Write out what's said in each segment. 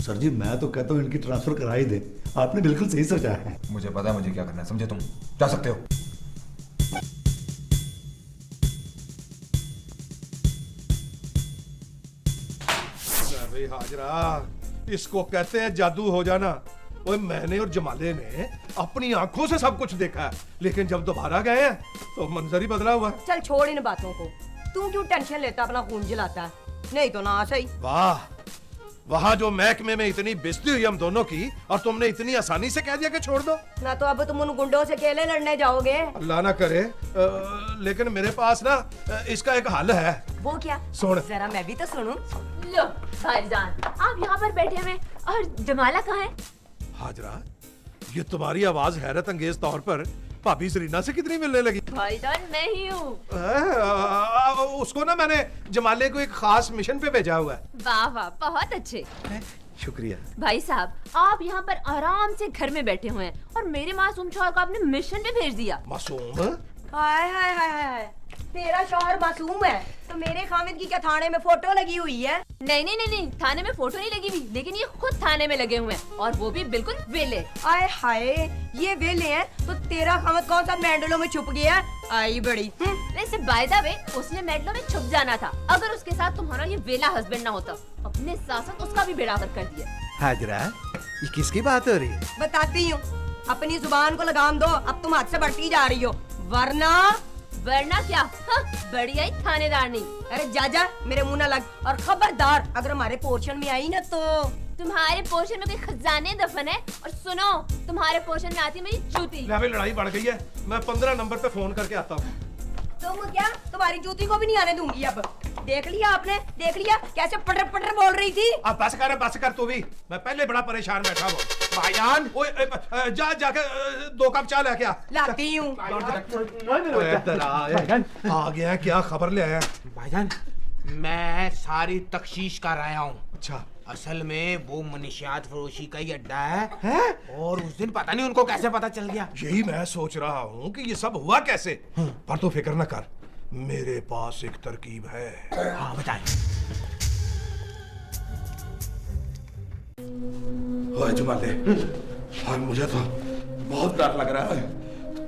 Sir जी मैं तो कहता हूँ इनकी ट्रांसफर करा ही दे। आपने बिल्कुल सही सोचा है। मुझे पता है मुझे क्या करना है, समझे तुम? जा सकते हो। अरे हाजरा, इसको कहते हैं जादू हो जाना। ओए मैंने और जमाले ने अपनी आंखों से सब कुछ देखा है, लेकिन जब दोबारा गए हैं तो मंजर ही बदला हुआ है। चल छोड़ इन बातों को, तू क्यों टेंशन लेता, अपना खून जलाता है? नहीं तो ना सही। वाह, वहाँ जो महकमे में इतनी बेइज्जती हुई हम दोनों की, और तुमने इतनी आसानी से कह दिया कि छोड़ दो। ना तो अब तुम उन गुंडों से अकेले लड़ने जाओगे। अल्लाह ना करे, लेकिन मेरे पास ना इसका एक हल है। वो क्या? सुन जरा मैं भी तो सुनूं। लो भाईजान, आप यहाँ पर बैठे हुए और जमाला कहाँ है? हाजरा, ये तुम्हारी आवाज हैरत अंगेज तौर पर भाभी जरीना से कितनी मिलने लगी। भाईजान मैं ही हूँ। उसको ना मैंने जमाले को एक खास मिशन पे भेजा हुआ है। वाह वाह, बहुत अच्छे। शुक्रिया। भाई साहब, आप यहाँ पर आराम से घर में बैठे हुए हैं और मेरे मासूम शौहर को आपने मिशन पे भेज दिया। मासूम? हाय हाय हाय हाय, तेरा शौहर मासूम है तो मेरे खामिद की क्या थाने में फोटो लगी हुई है? नहीं नहीं नहीं नहीं, थाने में फोटो नहीं लगी हुई, लेकिन ये खुद थाने में लगे हुए हैं, और वो भी बिल्कुल वेले। आय हाय, ये वेले हैं तो तेरा खामिद कौन सा मेंडलों में छुप गया? आई बड़ी। वैसे बाय द वे, उसने मेडलों में छुप जाना था। अगर उसके साथ तुम्हारा ये वेला हस्बैंड ना होता, अपने साथ साथ उसका भी बेड़ा कर दिया। हाजरा, ये किसकी बात हो रही है? बताती हूँ, अपनी जुबान को लगाम दो, अब तुम हाथ से बढ़ती जा रही हो, वरना क्या? हाँ, बढ़िया ही थानेदार नहीं। अरे जा जा, मेरे मुंह ना लग, और खबरदार अगर हमारे पोर्शन में आई ना तो। तुम्हारे पोर्शन में कोई खजाने दफन है? और सुनो, तुम्हारे पोर्शन में आती मेरी जूती। लड़ाई बढ़ गई है, मैं 15 नंबर पे फोन करके आता हूँ। तुम क्या, तुम्हारी जूती को भी नहीं आने दूंगी अब। देख लिया आपने, देख लिया कैसे पटर पटर बोल रही थी। अब बस कर तू भी, मैं पहले बड़ा परेशान बैठा हूँ। भाईजान, जा जाके 2 कप चाय लेके आ। लाती हूँ। आ गया, क्या खबर ले आया? भाईजान, मैं सारी तफ्तीश कर रहा हूँ। अच्छा, असल में वो मनशियात फरोशी का ही अड्डा है? और उस दिन पता नहीं उनको कैसे पता चल गया। यही मैं सोच रहा हूँ कि ये सब हुआ कैसे। पर तू फिक्र न कर, मेरे पास एक तरकीब है। हाँ बताएं। ओए जमाले, और मुझे तो बहुत डर लग रहा है,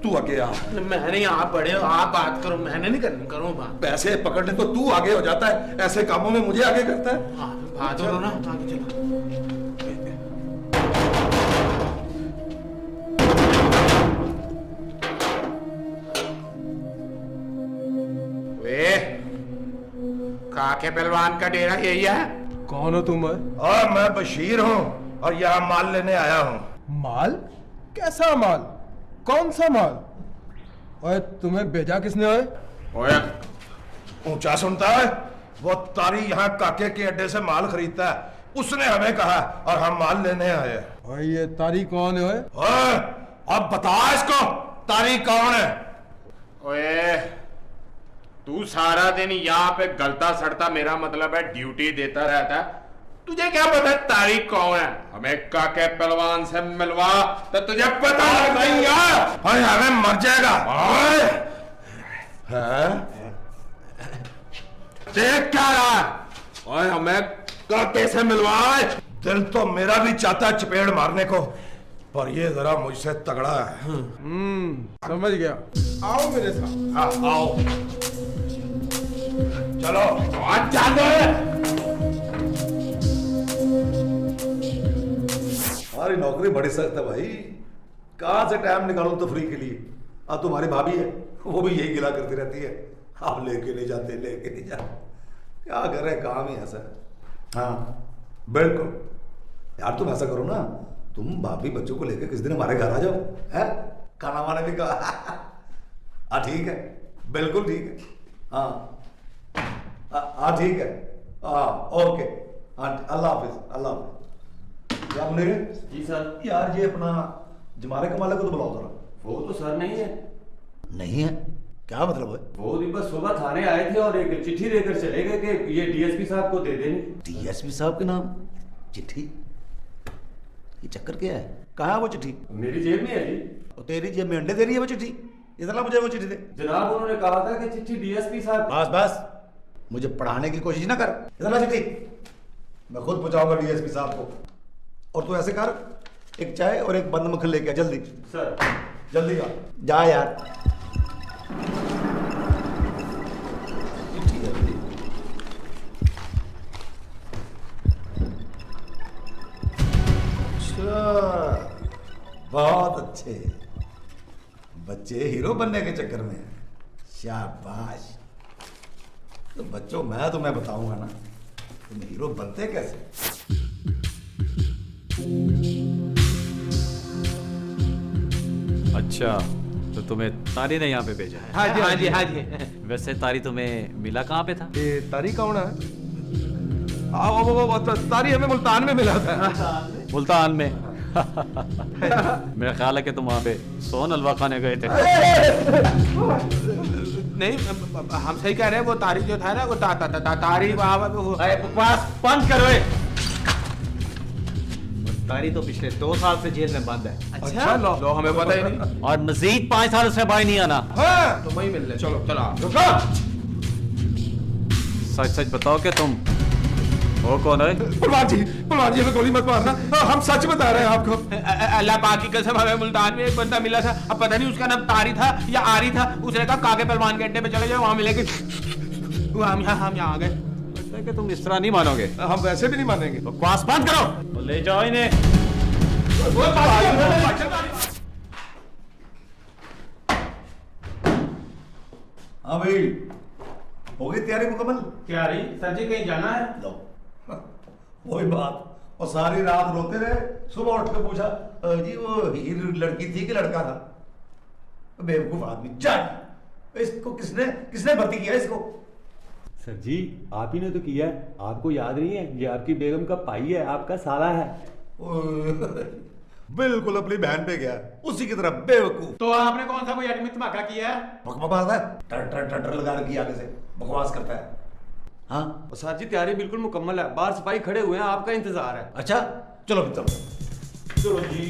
तू आगे आ। मैंने आप बड़े हो, आप बात करो, मैंने नहीं करनी, करो बात। पैसे पकड़ने तो तू आगे हो जाता है, ऐसे कामों में मुझे आगे करता है। हाँ, बात करो ना, आगे चलो। वे काके पहलवान का डेरा यही है? कौन हो तुम? और मैं बशीर हूँ और यहाँ माल लेने आया हूँ। माल? कैसा माल? कौन सा माल? ओए तुम्हें भेजा किसने? ओए ऊंचा सुनता है? वो तारी यहाँ काके के अड्डे से माल खरीदता है, उसने हमें कहा और हम माल लेने आए। ओए ये तारी कौन है? ओए अब बता इसको, तारी कौन है? ओए तू सारा दिन यहाँ पे गलता सड़ता, मेरा मतलब है ड्यूटी देता रहता है, तुझे क्या पता तारीख कौन है? हमें काके पहलवान से मिलवा तो तुझे पता नहीं है। हमें मर जाएगा। देख क्या रहा? ओए हमें काके से मिलवाए। दिल तो मेरा भी चाहता है चपेड़ मारने को, पर ये जरा मुझसे तगड़ा है। समझ गया। आओ मेरे साथ। हाँ आओ, चलो आज जानो। हमारी नौकरी बड़ी सख्त है भाई, कहाँ से टाइम निकालूं तफरी के लिए। अब तुम्हारी भाभी है, वो भी यही गिला करती रहती है, आप लेके नहीं जाते, लेके नहीं जाते। क्या करे, काम ही ऐसा है। हाँ बिल्कुल यार, तुम ऐसा करो ना, तुम भाभी बच्चों को लेके किस दिन हमारे घर आ जाओ, है? खाना वाना भी कहा। हाँ ठीक है, बिल्कुल ठीक है। हाँ हाँ ठीक है, हाँ ओके, हाँ अल्लाह हाफिज, अल्लाह हाफिज। क्या मुनीर जी सर। यार ये अपना जमाले कमाले को तो बुलाओ जरा। वो तो सर नहीं है। नहीं है? क्या मतलब है? वो भी बस सुबह थाने आए थे और एक चिट्ठी लेकर चले गए कि ये डीएसपी साहब को दे देनी। डीएसपी साहब के नाम चिट्ठी? ये चक्कर क्या है? कहाँ है वो चिट्ठी? मेरी जेब में है जी। और तेरी जेब में अंडे दे रही है वो चिट्ठी? इतना मुझे वो चिट्ठी दे। जनाब उन्होंने कहा था कि चिट्ठी डीएसपी साहब। बस बस, मुझे पढ़ाने की कोशिश ना कर। इतना चिट्ठी मैं खुद पहुंचाऊंगा डीएसपी साहब को। और तू ऐसे कर, एक चाय और एक बंद मक्खन लेके आ जल्दी। सर। जल्दी आ, जा यार। अच्छा, बहुत अच्छे बच्चे हीरो बनने के चक्कर में हैं। शाबाश। तो बच्चों मैं तुम्हें बताऊंगा ना तुम हीरो बनते कैसे। अच्छा, तो तुम्हें तारी ने यहाँ पे भेजा है? हाँ जी हाँ जी हाँ जी। वैसे तारी तुम्हें मिला कहाँ पे था? ये तारी कौन है? वो तारी हमें मुल्तान में मिला था। मुल्तान में? मेरा ख्याल है कि तुम वहाँ पे सोन हलवा खाने गए थे। नहीं, हम सही कह रहे हैं। वो तारी जो था ना, वो तारी वहाँ बकवास बंद करो। तारी तो पिछले 2 साल से जेल में बंद है। अच्छा, लो हमें पता ही नहीं। और मजीद 5 साल से बाहर नहीं आना। हाँ, तो वही मिल ले। चलो चलो रुको। सच सच बताओ कि तुम वो कौन है? पहलवान जी हमें गोली मत मारना, हम सच बता रहे हैं आपको। अल्लाह पाक की कसम, हमें मुल्तान में एक बंदा मिला था। अब पता नहीं उसका नाम तारी था या आरी था। उसने कहा काके पहलवान के अड्डे पे चले जाओ, वहां मिलेंगे। हम यहाँ आ गए। लगता है कि तुम इस तरह नहीं मानोगे। हम वैसे भी नहीं मानेंगे। बकवास बंद करो। तो ले जाओ इन्हें। हाँ भाई, हो गई तैयारी मुकम्मल? तैयारी सर जी, कहीं जाना है? लो वही बात। और सारी रात रोते रहे, सुबह उठ के पूछा जी वो हीर लड़की थी कि लड़का था? बेवकूफ आदमी। चल, इसको किसने भर्ती किया इसको? सर जी, आप ही ने तो किया है। आपको याद नहीं है? ये आपकी बेगम का भाई है, आपका साला है। बिल्कुल अपनी बहन पे गया, उसी की तरह बेवकूफ। तो आपने कौन सा कोई एटमी धमाका किया है? बकवास है, टर लगा रखी आगे से, बकवास करता है। हाँ सर जी, तैयारी बिल्कुल मुकम्मल है। बाहर सिपाही खड़े हुए हैं, आपका इंतजार है। अच्छा, चलो फिर चलो जी।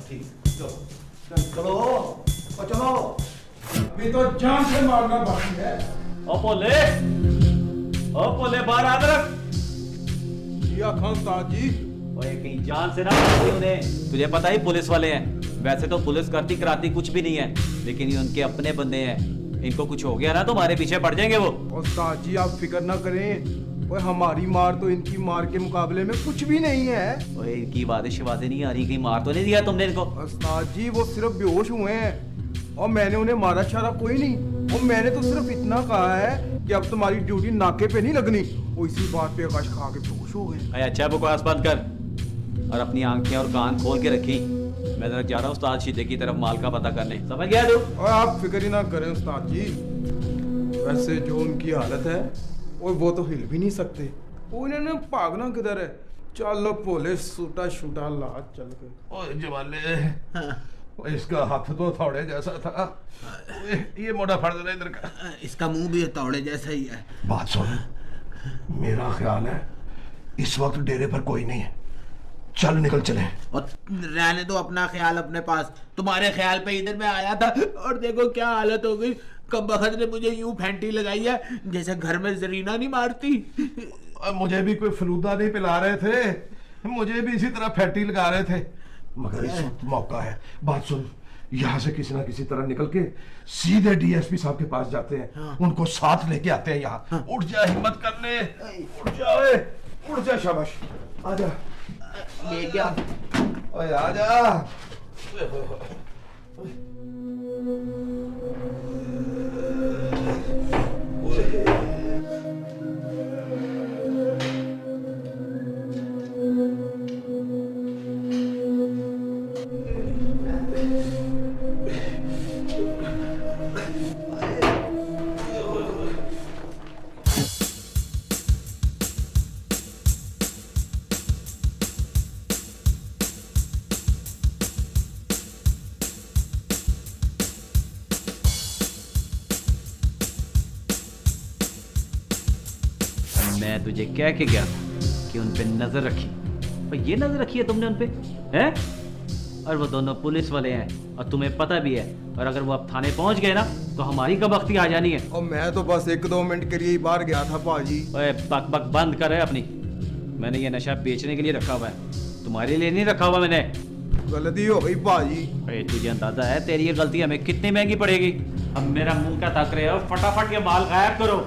ठीक, चलो अभी तो जान से मारना बाकी है। ओ पोले बाहर आ रख। जिया खान ताजी, ओए कहीं जान से ना मार दे उन्हें। तुझे पता ही पुलिस वाले हैं। वैसे तो पुलिस करती कराती कुछ भी नहीं है, लेकिन ये उनके अपने बंदे हैं। इनको कुछ हो गया ना तो हमारे पीछे पड़ जाएंगे वो। उस्ताद जी आप फिक्र ना करें, ओए हमारी मार तो इनकी मार के मुकाबले में कुछ भी नहीं है। ओए इनकी वादे शिवादे नहीं आ रही, कहीं मार तो नहीं दिया तुमने इनको? उस्ताद जी वो सिर्फ बेहोश हुए हैं और मैंने उन्हें मारा छारा कोई नहीं। और मैंने तो सिर्फ इतना कहा है कि अब तुम्हारी ड्यूटी नाके पे नहीं लगनी। वो इसी बात पे आकाश खा के बेहोश हो गए। अच्छा बकवास बंद कर और अपनी आंखें और कान खोल के रखी। मैं जरा जा रहा हूँ उस्ताद शीदे की तरफ माल का पता करने। समझ गया तू? और आप फिक्र ही ना करें उस्ताद जी, वैसे जो उनकी हालत है वो तो हिल भी नहीं सकते। वो इन्होंने भागना किधर है। चलो पोले सूटा शूटा ला चल के। ओए जवाले, इसका हाथ तो थोड़े जैसा था। ये मोटा फड़ देना इधर का। इसका मुंह भी हथौड़े जैसा ही है। बात सुन, मेरा ख्याल है इस वक्त डेरे पर कोई नहीं है। चल निकल चले। और रहने दो अपना ख्याल अपने पास। तुम्हारे ख्याल पे इधर मैं आया था और देखो क्या हालत हो गई। कब्बख्त ने मुझे यूं फैंटी लगाई है जैसे घर में जरीना नहीं मारती। मुझे भी कोई फलूदा नहीं पिला रहे थे, मुझे भी इसी तरह फैंटी लगा रहे थे। मगर इस वक्त मौका है। बात सुन, यहाँ से किसी ना किसी तरह निकल के सीधे डीएसपी साहब के पास जाते हैं। हाँ। उनको साथ लेके आते हैं यहाँ। हाँ। उठ जा, हिम्मत कर ले। उठ जा, शाबाश। आजा। ये क्या? ओए आजा। मैं तुझे कह के गया था कि उन पे नजर रखी, और ये नजर रखी है तुमने उन पे, हैं? और वो दोनों पुलिस वाले हैं और तुम्हें पता भी है। और अगर वो अब थाने पहुंच गए ना तो हमारी कबख्ती आ जानी है। और मैं तो बस 1-2 मिनट के लिए ही बाहर गया था पाजी। ओए बक बक बंद कर अपनी। मैंने ये नशा बेचने के लिए रखा हुआ है, तुम्हारे लिए नहीं रखा हुआ मैंने। गलती हो गई भाजी। अरे तुझे अंदाजा है तेरी ये गलती हमें कितनी महंगी पड़ेगी? अब मेरा मुंह क्या ताक रहे हो, फटाफट ये माल गायब करो।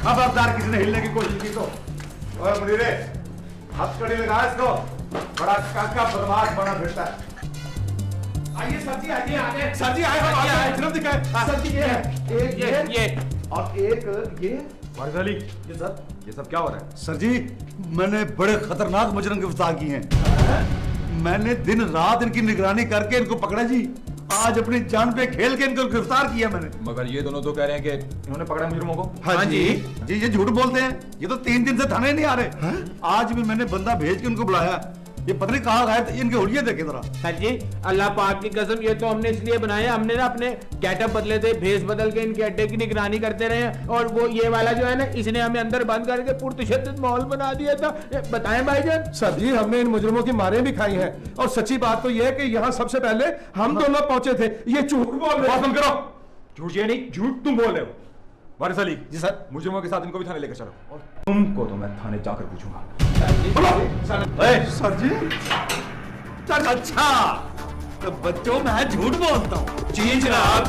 खबरदार किसी ने हिलने की कोशिश की तो ओए मुनीरे, हथकड़ी लगा इसको, बड़ा काका बदमाश बना फिरता है। आइए सर जी, आइए आगे। सर जी आए, हम आगे फिल्म दिखाए। सर जी ये है, एक ये और एक ये। वारिस अली, ये सर, ये सब क्या हो रहा है? सर जी मैंने बड़े खतरनाक मुजरिम गिरफ्तार किए हैं। मैंने दिन रात इनकी निगरानी करके इनको पकड़ा जी। आज अपनी जान पे खेल के इनको गिरफ्तार किया मैंने। मगर ये दोनों तो कह रहे हैं कि इन्होंने पकड़ा मुजरिमों को। हाँ जी जी, ये झूठ बोलते हैं। ये तो 3 दिन से थाने नहीं आ रहे। आज भी मैंने बंदा भेज के उनको बुलाया। ये पता नहीं कहाँ गए थे, इनके हुलिये देखे जरा। सर जी अल्लाह पाक की कसम, ये तो हमने इसलिए बनाए, हमने ना अपने गेटअप बदले थे, भेस बदल के इनके अड्डे की निगरानी करते रहे हैं। और वो ये वाला जो है ना, इसने हमें अंदर बंद करके पुरतशद्दुद माहौल बना दिया था। बताएं भाईजान। सर जी हमने इन मुजरिमों की मारें भी खाई हैं, और सच्ची बात तो यह है कि यहाँ सबसे पहले हम दोनों पहुंचे थे। ये झूठ बोल रहे बंद करो। झूठ ये नहीं, झूठ तुम बोल रहे हो। वारिस अली जी सर, मुजरिमों के साथ इनको भी थाने लेकर चलो, और तुमको तो मैं थाने जाकर पूछूंगा। सर जी अच्छा, तो बच्चों मैं झूठ बोलता हूँ। जी जनाब।